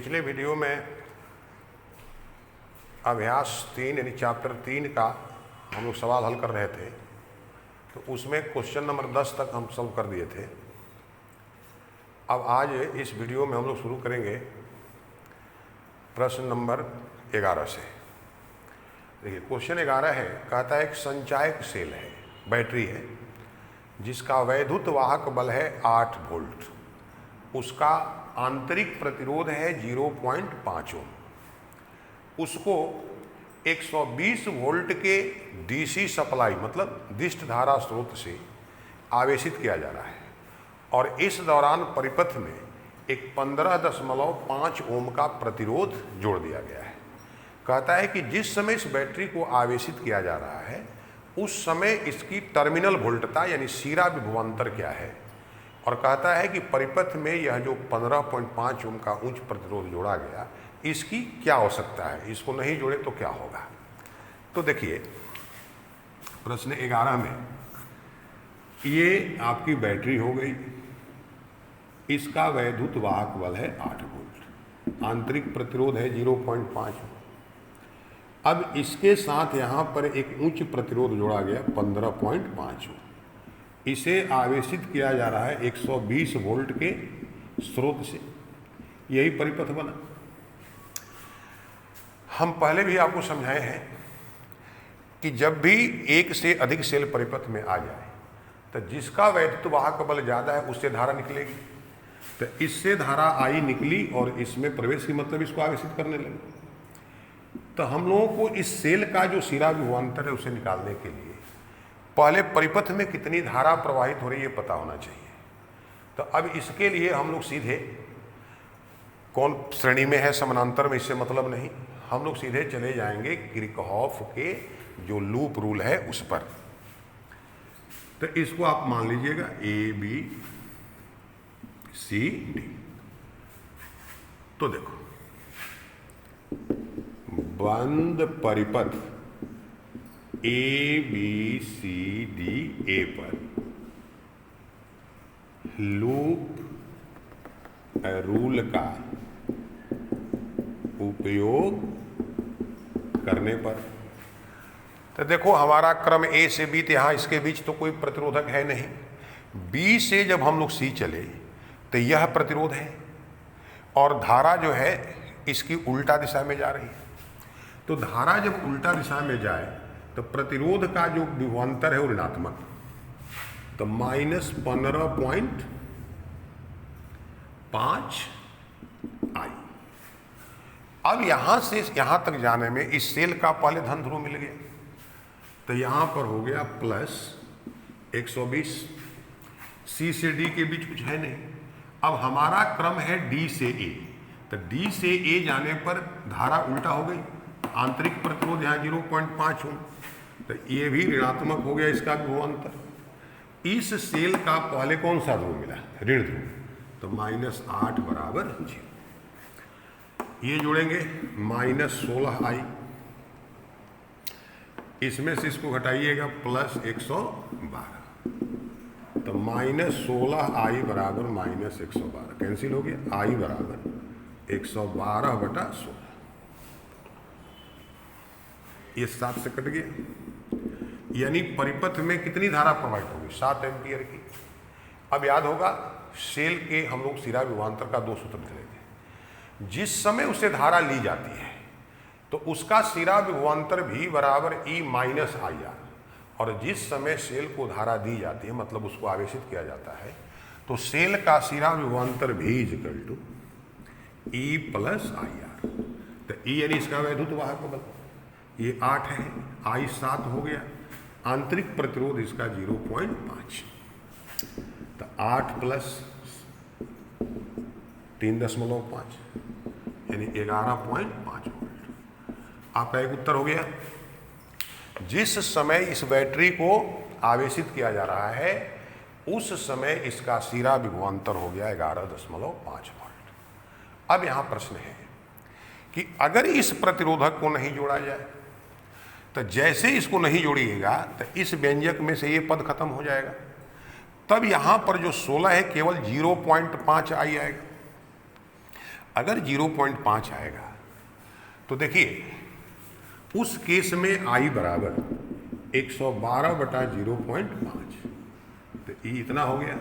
पिछले वीडियो में अभ्यास 3 यानी चैप्टर 3 का हम लोग सवाल हल कर रहे थे, तो उसमें क्वेश्चन नंबर 10 तक हम सॉल्व कर दिए थे। अब आज इस वीडियो में हम लोग शुरू करेंगे प्रश्न नंबर 11 से। देखिए क्वेश्चन 11 है, कहता है एक संचायक सेल है, बैटरी है, जिसका वैद्युत वाहक बल है 8 वोल्ट, उसका आंतरिक प्रतिरोध है 0.5 ओम। उसको 120 वोल्ट के डीसी सप्लाई मतलब दिष्ट धारा स्रोत से आवेशित किया जा रहा है और इस दौरान परिपथ में एक 15.5 ओम का प्रतिरोध जोड़ दिया गया है। कहता है कि जिस समय इस बैटरी को आवेशित किया जा रहा है उस समय इसकी टर्मिनल वोल्टता यानी सिरा विभवांतर क्या है, और कहता है कि परिपथ में यह जो 15.5 ओम का उच्च प्रतिरोध जोड़ा गया इसकी क्या आवश्यकता है, इसको नहीं जोड़े तो क्या होगा। तो देखिए प्रश्न 11 में ये आपकी बैटरी हो गई, इसका वैद्युत वाहक बल है 8 वोल्ट, आंतरिक प्रतिरोध है 0.5। अब इसके साथ यहाँ पर एक उच्च प्रतिरोध जोड़ा गया 15.5 ओम। इसे आवेशित किया जा रहा है 120 वोल्ट के स्रोत से, यही परिपथ बना। हम पहले भी आपको समझाए हैं कि जब भी एक से अधिक सेल परिपथ में आ जाए तो जिसका वैद्युत वाहक बल ज़्यादा है उससे धारा निकलेगी। तो इससे धारा आई निकली और इसमें प्रवेश की मतलब इसको आवेशित करने लगी। तो हम लोगों को इस सेल का जो सिरा विभवांतर है उसे निकालने के लिए पहले परिपथ में कितनी धारा प्रवाहित हो रही है पता होना चाहिए। तो अब इसके लिए हम लोग सीधे कौन श्रेणी में है समानांतर में इससे मतलब नहीं, हम लोग सीधे चले जाएंगे किरचॉफ के जो लूप रूल है उस पर। तो इसको आप मान लीजिएगा A B C D। तो देखो बंद परिपथ A B C D A पर लूप रूल का उपयोग करने पर, तो देखो हमारा क्रम A से B, तो यहाँ इसके बीच तो कोई प्रतिरोधक है नहीं। B से जब हम लोग C चले तो यह प्रतिरोध है और धारा जो है इसकी उल्टा दिशा में जा रही है। तो धारा जब उल्टा दिशा में जाए तो प्रतिरोध का जो विभवांतर है वो ऋणात्मक, तो -15.5 I। अब यहां से यहां तक जाने में इस सेल का पहले धन ध्रुव मिल गया, तो यहां पर हो गया प्लस 120। C से D के बीच कुछ है नहीं। अब हमारा क्रम है D से A, तो D से A जाने पर धारा उल्टा हो गई, आंतरिक प्रतिरोध यहाँ 0.5 ओम, तो ये भी ऋणात्मक हो गया इसका विभवांतर। इस सेल का पहले कौन सा ध्रुव मिला, ऋण ध्रुव, तो -8 बराबर 0। ये जोड़ेंगे -16I, इसमें से इसको घटाइएगा प्लस 112, तो -16I बराबर -112 कैंसिल हो गया, I बराबर 112/16, ये 7 से कट गया। यानी परिपथ में कितनी धारा प्रवाहित होगी, 7 एम्पियर की। अब याद होगा सेल के हम लोग सिरा विभवांतर का 2 सूत्र चले थे। जिस समय उसे धारा ली जाती है तो उसका सिरा विभवांतर भी बराबर E-IR, और जिस समय सेल को धारा दी जाती है मतलब उसको आवेशित किया जाता है तो सेल का सिरा विभवांतर भी = E+IR। तो E यानी इसका वैद्युत वाहक बल, ये 8 है, I 7 हो गया, आंतरिक प्रतिरोध इसका 0.5, तो 8 + 3.5 यानी 11.5 वोल्ट। आपका एक उत्तर हो गया। जिस समय इस बैटरी को आवेशित किया जा रहा है उस समय इसका सिरा विभवांतर हो गया 11.5 वोल्ट। अब यहाँ प्रश्न है कि अगर इस प्रतिरोधक को नहीं जोड़ा जाए तो जैसे इसको नहीं जोड़िएगा तो इस व्यंजक में से ये पद खत्म हो जाएगा। तब यहाँ पर जो 16 है केवल 0.5 I आएगा। अगर 0.5 आएगा तो देखिए उस केस में I बराबर 112/0.5, तो E इतना हो गया,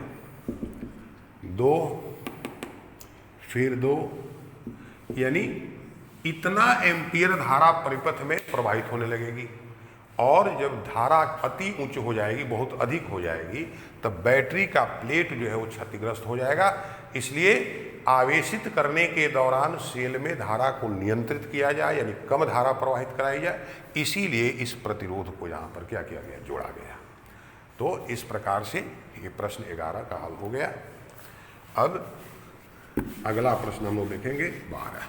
2 फिर 2, यानी इतना एम्पियर धारा परिपथ में प्रवाहित होने लगेगी। और जब धारा अति उच्च हो जाएगी, बहुत अधिक हो जाएगी, तब बैटरी का प्लेट जो है वो क्षतिग्रस्त हो जाएगा। इसलिए आवेशित करने के दौरान सेल में धारा को नियंत्रित किया जाए, यानी कम धारा प्रवाहित कराई जाए। इसीलिए इस प्रतिरोध को यहाँ पर क्या किया गया, जोड़ा गया। तो इस प्रकार से ये प्रश्न 11 का हल हो गया। अब अगला प्रश्न हम लोग देखेंगे 12।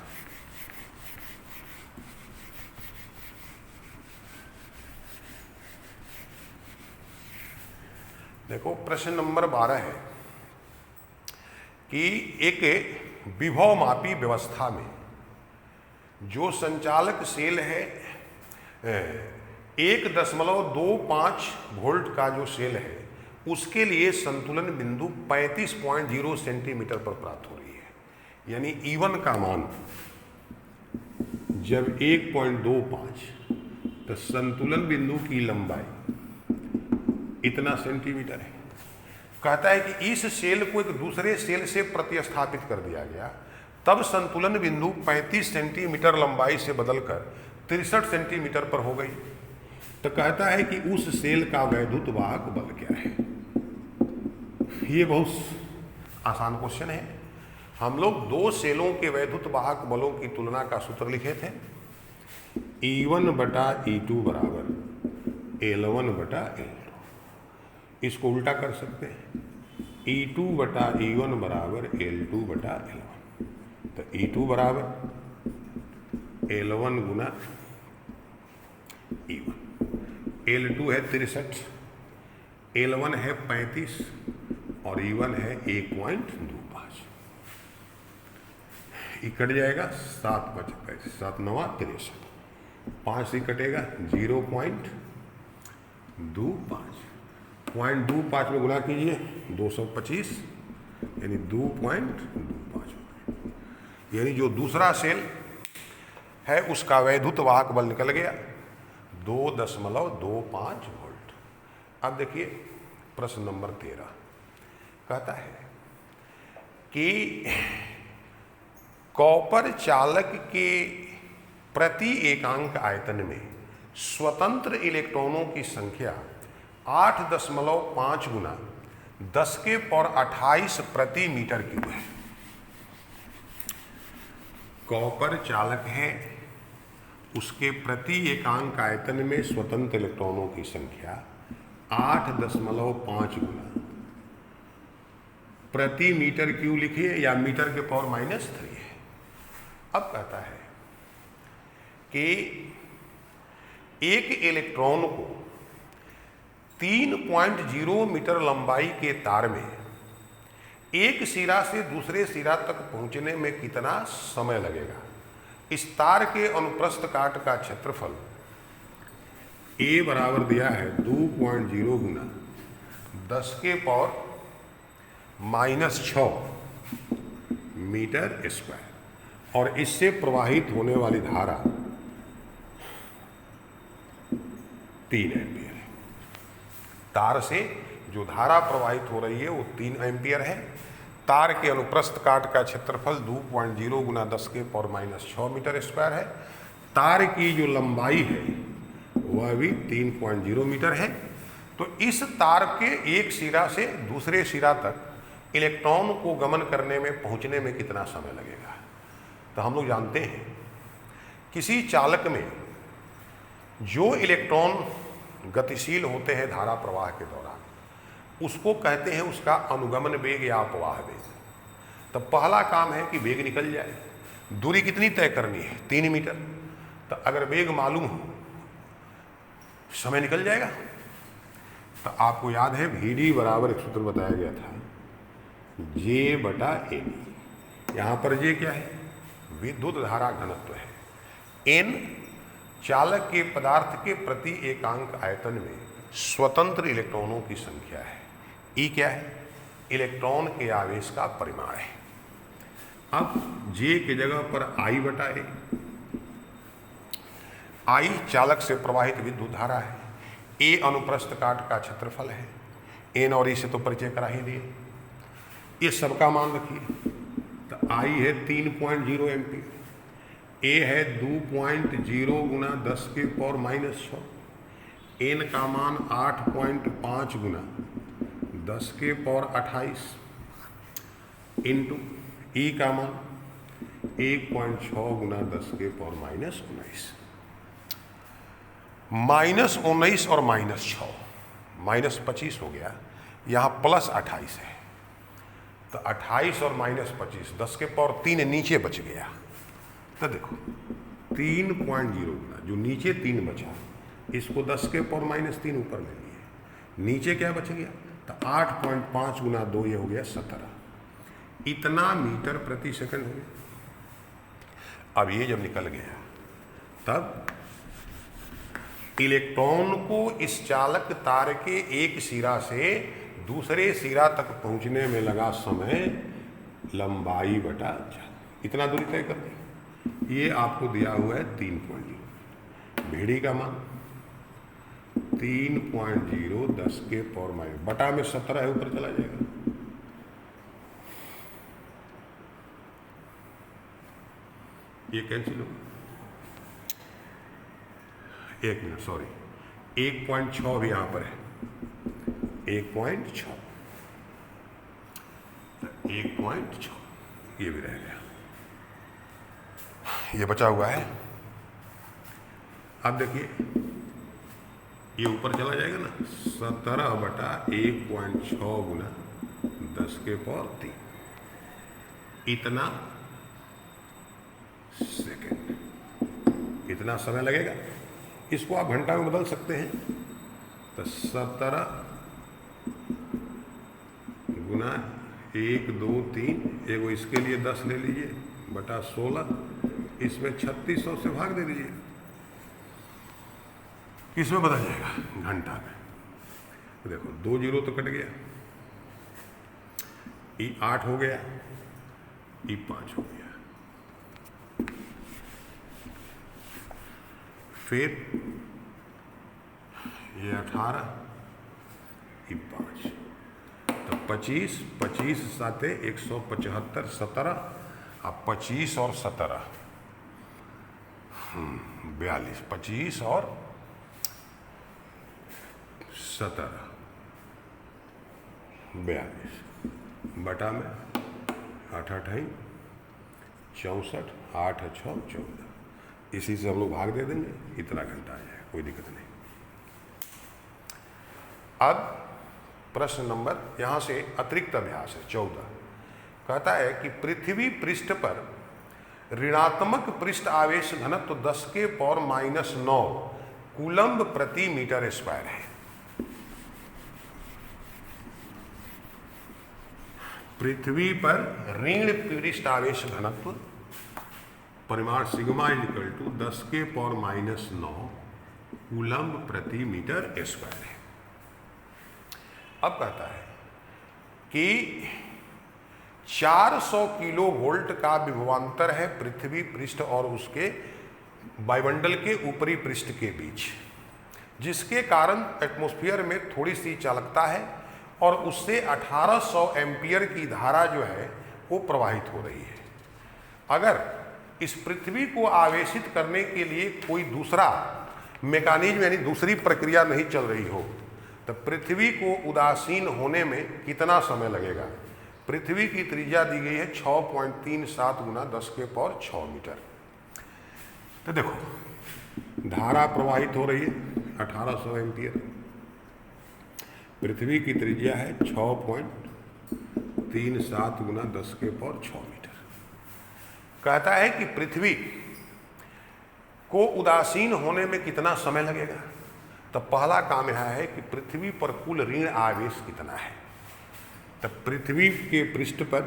देखो प्रश्न नंबर 12 है कि एक विभवमापी व्यवस्था में जो संचालक सेल है 1.25 वोल्ट का जो सेल है, उसके लिए संतुलन बिंदु 35.0 सेंटीमीटर पर प्राप्त हो रही है। यानी E1 का मान जब 1.25, तो संतुलन बिंदु की लंबाई इतना सेंटीमीटर है। कहता है कि इस सेल को एक दूसरे सेल से प्रतिस्थापित कर दिया गया, तब संतुलन बिंदु 35 सेंटीमीटर लंबाई से बदलकर 63 सेंटीमीटर पर हो गई। तो कहता है कि उस सेल का वैद्युत वाहक बल क्या है। ये बहुत आसान क्वेश्चन है। हम लोग दो सेलों के वैद्युत वाहक बलों की तुलना का सूत्र लिखे थे, E1/E2 बराबर L1/L2। इसको उल्टा कर सकते हैं, E2/E1 बराबर L2/L1। तो E2 बराबर L1 गुना E1। L2 है 63, L1 है 35 और E1 है 1.25। ये कट जाएगा, 7 5 35, 7 9 63, 5 से कटेगा 0.25, 0.25 में गुना कीजिए 225, यानी 2.25। यानी जो दूसरा सेल है उसका वैद्युत वाहक बल निकल गया 2.25 वोल्ट। अब देखिए प्रश्न नंबर 13 कहता है कि कॉपर चालक के प्रति एकांक आयतन में स्वतंत्र इलेक्ट्रॉनों की संख्या 8.5 गुना 10⁻28 प्रति मीटर क्यूब है। कॉपर चालक है, उसके प्रति एकांक आयतन में स्वतंत्र इलेक्ट्रॉनों की संख्या 8.5 गुना प्रति मीटर क्यूब लिखिए, या मीटर के पावर -3 है। अब कहता है कि एक इलेक्ट्रॉन को 3.0 मीटर लंबाई के तार में एक सिरा से दूसरे सिरा तक पहुंचने में कितना समय लगेगा। इस तार के अनुप्रस्थ काट का क्षेत्रफल A बराबर दिया है 2.0 गुना 10⁻⁻6 मीटर स्क्वायर, और इससे प्रवाहित होने वाली धारा 3 एम्पियर है। तार से जो धारा प्रवाहित हो रही है वो 3 एम्पियर है। तार के अनुप्रस्थ काट का क्षेत्रफल 2.0 गुना 10⁻⁻6 मीटर स्क्वायर है। तार की जो लंबाई है वह भी 3.0 मीटर है। तो इस तार के एक सिरा से दूसरे सिरा तक इलेक्ट्रॉन को गमन करने में, पहुंचने में कितना समय लगेगा। तो हम लोग जानते हैं किसी चालक में जो इलेक्ट्रॉन गतिशील होते हैं धारा प्रवाह के दौरान, उसको कहते हैं उसका अनुगमन वेग या अपवाह वेग। तो पहला काम है कि वेग निकल जाए। दूरी कितनी तय करनी है, 3 मीटर। तो अगर वेग मालूम हो, समय निकल जाएगा। तो आपको याद है VD बराबर एक सूत्र बताया गया था, J/AB। यहाँ पर J क्या है, विद्युत धारा घनत्व है। N चालक के पदार्थ के प्रति एकांक आयतन में स्वतंत्र इलेक्ट्रॉनों की संख्या है। E क्या है, इलेक्ट्रॉन के आवेश का परिमाण है। अब जे की जगह पर आई बटा ए, आई चालक से प्रवाहित विद्युत धारा है, ए अनुप्रस्थ काट का क्षेत्रफल है, एन और ई से तो परिचय करा ही दिए, ये सबका मान रखिए। तो आई है 3.0 एम्पीयर, ए है 2.0 गुना 10 के पावर -6, एन का मान 8.5 गुना 10 के पावर 28 इंटू ई का मान 1.6 गुना 10 के पावर -19, -19 और -6 -25 हो गया, यहाँ +28 है, तो 28 और -25 10 के पावर 3 नीचे बच गया। तो देखो 3.0 गुना जो नीचे 3 बचा, इसको 10 के पावर -3 ऊपर ले लिए, नीचे क्या बच गया, तो 8.5 गुना 2 ये हो गया 17, इतना मीटर प्रति सेकंड हो गया। अब ये जब निकल गया, तब इलेक्ट्रॉन को इस चालक तार के एक सिरा से दूसरे सिरा तक पहुंचने में लगा समय लंबाई बटा चाल, इतना दूरी तय कर दी। ये आपको दिया हुआ है 3.0, भेड़ी का मान 3.0 10 के पावर माइनस बटा में 17 है, ऊपर चला जाएगा, ये कैंसिल होगा। 1 मिनट सॉरी, 1.6 भी यहां पर है, 1.6 ये भी रह गया, ये बचा हुआ है। अब देखिए ये ऊपर चला जाएगा ना, 17 बटा 1.6 गुना 10 के पावर 3, इतना सेकेंड, इतना समय लगेगा। इसको आप घंटा में बदल सकते हैं, तो 17 गुना 1 2 3, एगो इसके लिए 10 ले लीजिए बटा 16, इसमें 3600 से भाग दे दीजिए, इसमें बदल जाएगा घंटा में। देखो 2 जीरो तो कट गया, ई 8 हो गया, ई 5 हो गया, फिर ये 18, ये 5, तो 25 साथे 175, 17, अब 25 और 17 42, 25 और 17 42 बटा में 8 8 64, 8 6 14, इसी से हम लोग भाग दे देंगे, इतना घंटा आ जाए, कोई दिक्कत नहीं। अब प्रश्न नंबर यहाँ से अतिरिक्त अभ्यास है 14, कहता है कि पृथ्वी पृष्ठ पर ऋणात्मक पृष्ठ आवेश घनत्व 10 के पावर -9 कूलम्ब प्रति मीटर स्क्वायर है। पृथ्वी पर ऋण पृष्ठ आवेश घनत्व परिमाण सिग्मा इक्वल टू 10 के पावर -9 कूलम्ब प्रति मीटर स्क्वायर है। अब कहता है कि 400 किलो वोल्ट का विभवांतर है पृथ्वी पृष्ठ और उसके वायुमंडल के ऊपरी पृष्ठ के बीच, जिसके कारण एटमॉस्फेयर में थोड़ी सी चालकता है और उससे 1800 एम्पियर की धारा जो है वो प्रवाहित हो रही है। अगर इस पृथ्वी को आवेशित करने के लिए कोई दूसरा मैकेनिज्म यानी दूसरी प्रक्रिया नहीं चल रही हो, तो पृथ्वी को उदासीन होने में कितना समय लगेगा। पृथ्वी की त्रिज्या दी गई है 6.37 गुना 10 के पावर 6 मीटर। तो देखो धारा प्रवाहित हो रही है 1800 एम्पियर, पृथ्वी की त्रिज्या है 6.37 गुना 10 के पावर 6 मीटर। कहता है कि पृथ्वी को उदासीन होने में कितना समय लगेगा। तो पहला काम यह है कि पृथ्वी पर कुल ऋण आवेश कितना है। तो पृथ्वी के पृष्ठ पर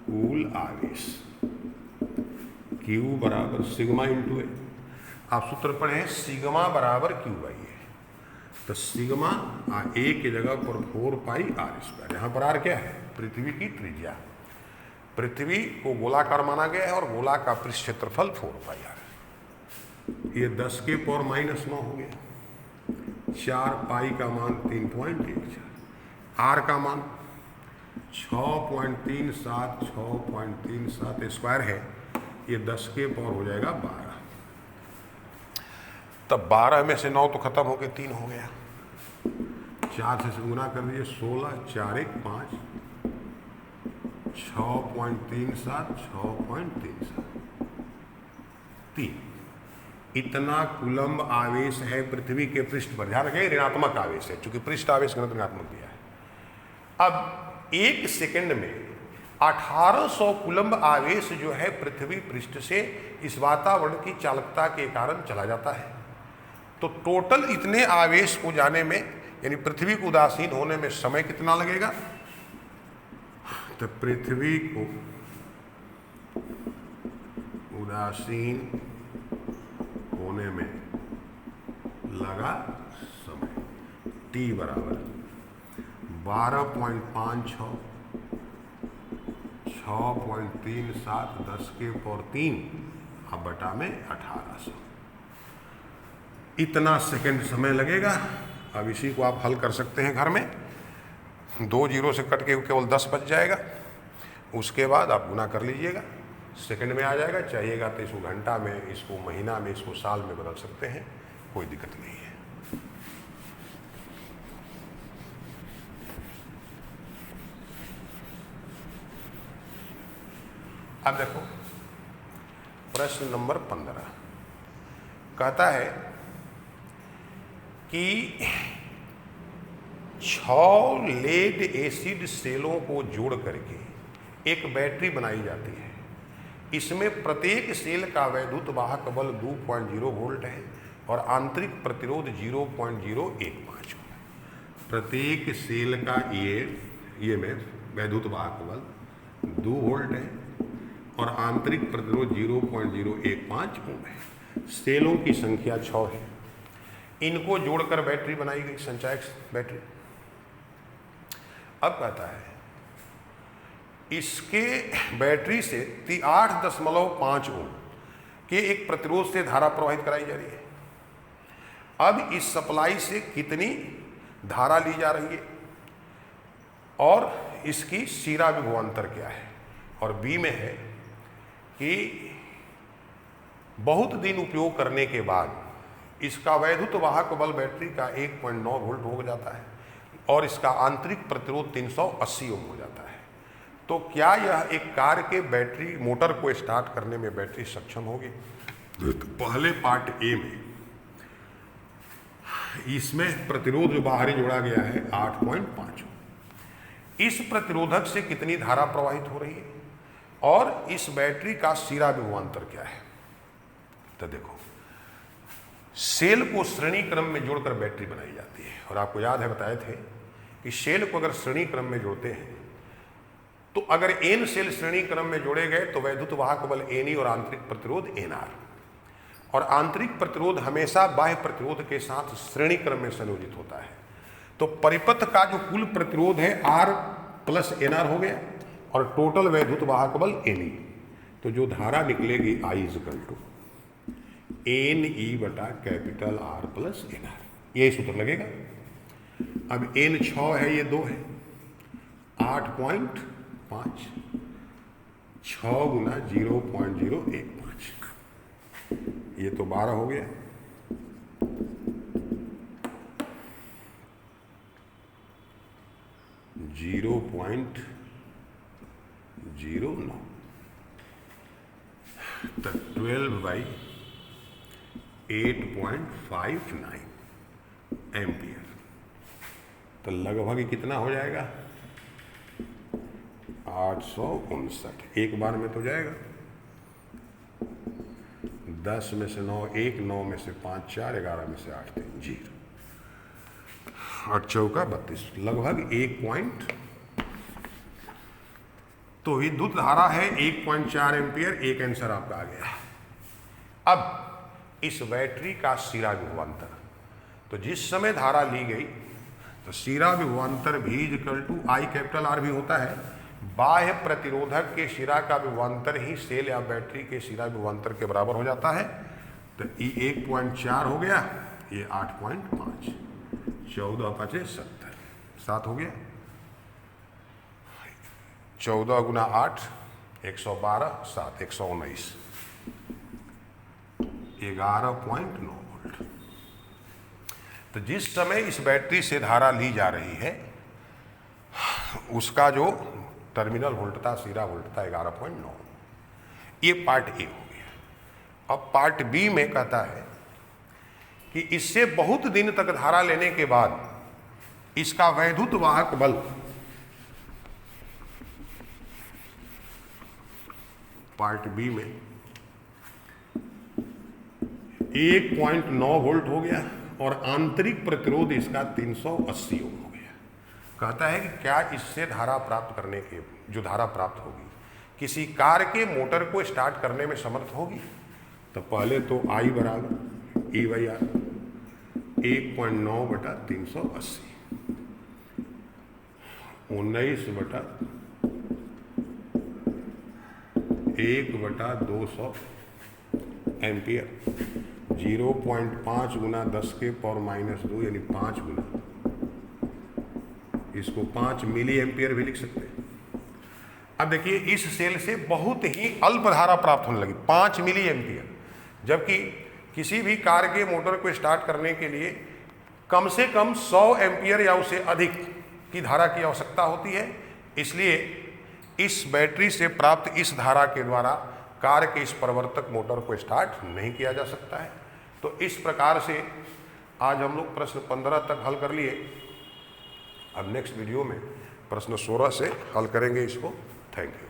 कुल आवेश Q बराबर सिग्मा इंटू ए। आप सूत्र पढ़े हैं सिग्मा बराबर Q बाई ए। तो सिग्मा ए की जगह पर 4 पाई आर स्क्वायर। यहाँ पर आर क्या है? पृथ्वी की त्रिज्या। पृथ्वी को गोलाकार माना गया है और गोला का पृष्ठ क्षेत्रफल 4 पाई आर है। ये 10 के पावर -9 हो गया। 4 पाई का मान 3.14, आर का मान 6.37 स्क्वायर है। ये 10 के पावर हो जाएगा 12। तब 12 में से 9 तो खत्म हो के 3 हो गया। 4 से गुना कर दीजिए, 16, 4 1 5, 6.37, 6.37, 3। इतना कूलम्ब आवेश है पृथ्वी के पृष्ठ पर। ध्यान रखिए ऋणात्मक आवेश है, क्योंकि पृष्ठ आवेश घनत्व ऋणात्मक दिया है। अब 1 सेकंड में 1800 कूलम्ब आवेश जो है पृथ्वी पृष्ठ से इस वातावरण की चालकता के कारण चला जाता है। तो टोटल इतने आवेश को जाने में, यानी पृथ्वी को उदासीन होने में समय कितना लगेगा? तो पृथ्वी को उदासीन होने में लगा समय T बराबर 12.56, 6.37, 10 के पावर 3 अब बटा में 1800। इतना सेकंड समय लगेगा। अब इसी को आप हल कर सकते हैं घर में। 2 जीरो से कट के केवल 10 बच जाएगा। उसके बाद आप गुना कर लीजिएगा, सेकंड में आ जाएगा। चाहिएगा तो इसको घंटा में, इसको महीना में, इसको साल में बदल सकते हैं, कोई दिक्कत नहीं है। अब देखो प्रश्न नंबर 15 कहता है कि 6 लेड एसिड सेलों को जोड़ करके एक बैटरी बनाई जाती है। इसमें प्रत्येक सेल का वैद्युत वाहक बल 2.0 वोल्ट है और आंतरिक प्रतिरोध 0.015 है। प्रत्येक सेल का ये में वैद्युत वाहक बल 2 वोल्ट है और आंतरिक प्रतिरोध 0.015 ओम है। सेलों की संख्या 6 है। इनको जोड़कर बैटरी बनाई गई, संचायक बैटरी। अब कहता है इसके बैटरी से 8.5 ओम के एक प्रतिरोध से धारा प्रवाहित कराई जा रही है। अब इस सप्लाई से कितनी धारा ली जा रही है और इसकी सीरा विभवांतर क्या है। और बी में है कि बहुत दिन उपयोग करने के बाद इसका वैद्युत वाहक बल बैटरी का 1.9 वोल्ट हो जाता है और इसका आंतरिक प्रतिरोध 380 ओम हो जाता है। तो क्या यह एक कार के बैटरी मोटर को स्टार्ट करने में बैटरी सक्षम होगी? पहले पार्ट ए में इसमें प्रतिरोध जो बाहरी जोड़ा गया है 8.5 ओम। इस प्रतिरोधक से कितनी धारा प्रवाहित हो रही है और इस बैटरी का सीरा विभवांतर क्या है? तो देखो सेल को श्रेणी क्रम में जोड़कर बैटरी बनाई जाती है। और आपको याद है बताए थे कि सेल को अगर श्रेणी क्रम में जोड़ते हैं तो अगर n सेल श्रेणी क्रम में जोड़े गए तो वैद्युत वाहक बल Ne और आंतरिक प्रतिरोध Nr। और आंतरिक प्रतिरोध हमेशा बाह्य प्रतिरोध के साथ श्रेणी क्रम में संयोजित होता है। तो परिपथ का जो कुल प्रतिरोध है R प्लस Nr हो गया और टोटल वैद्युत वाहक बल Ne। तो जो धारा निकलेगी I = Ne बटा कैपिटल R प्लस Nr, ये सूत्र लगेगा। अब N 6 है, ये 2 है, 8.5, 6 गुना 0.015, ये तो 12 हो गया। जीरो पॉइंट 09 तो 12/8.59 एम्पियर। तो लगभग कितना हो जाएगा? 859। एक बार में तो जाएगा। 10 में से 9 1, 9 में से 5 4, 11 में से 8 3 0, 8 चौका 32, लगभग 1 पॉइंट। तो विद्युत धारा है 1.4 एम्पियर। एक आंसर आपका आ गया। अब इस बैटरी का सिरा विभवांतर तो जिस समय धारा ली गई तो शिरा विभवांतर भी equal to I capital R भी होता है। बाह्य प्रतिरोधक के शिरा का विभवांतर ही सेल या बैटरी के शिरा विभवांतर के बराबर हो जाता है। तो ई 1.4 हो गया, ये 8.5, 14 5 70, 7 हो गया। 14 गुना 8 112, 7 119, 11.9 वोल्ट। तो जिस समय इस बैटरी से धारा ली जा रही है उसका जो टर्मिनल वोल्ट था, शिरा वोल्ट था 11.9। ये पार्ट ए हो गया। अब पार्ट बी में कहता है कि इससे बहुत दिन तक धारा लेने के बाद इसका वैद्युत वाहक बल पार्ट बी में 1.9 वोल्ट हो गया और आंतरिक प्रतिरोध इसका 380 ओम हो गया। कहता है कि क्या इससे धारा प्राप्त करने के जो धारा प्राप्त होगी किसी कार के मोटर को स्टार्ट करने में समर्थ होगी। तो पहले तो आई बराबर ई बाई आर 1.9 बटा 380, 19 बटा 1 बटा 200 एम्पियर, 0.5 गुना 10 के पावर -2 यानी 5 गुना, इसको 5 मिली एम्पियर भी लिख सकते हैं। अब देखिए इस सेल से बहुत ही अल्प धारा प्राप्त होने लगी 5 मिली एम्पियर, जबकि किसी भी कार के मोटर को स्टार्ट करने के लिए कम से कम 100 एम्पियर या उससे अधिक की धारा की आवश्यकता होती है। इसलिए इस बैटरी से प्राप्त इस धारा के द्वारा कार के इस परिवर्तक मोटर को स्टार्ट नहीं किया जा सकता है। तो इस प्रकार से आज हम लोग प्रश्न 15 तक हल कर लिए। अब नेक्स्ट वीडियो में प्रश्न 16 से हल करेंगे इसको। Thank you.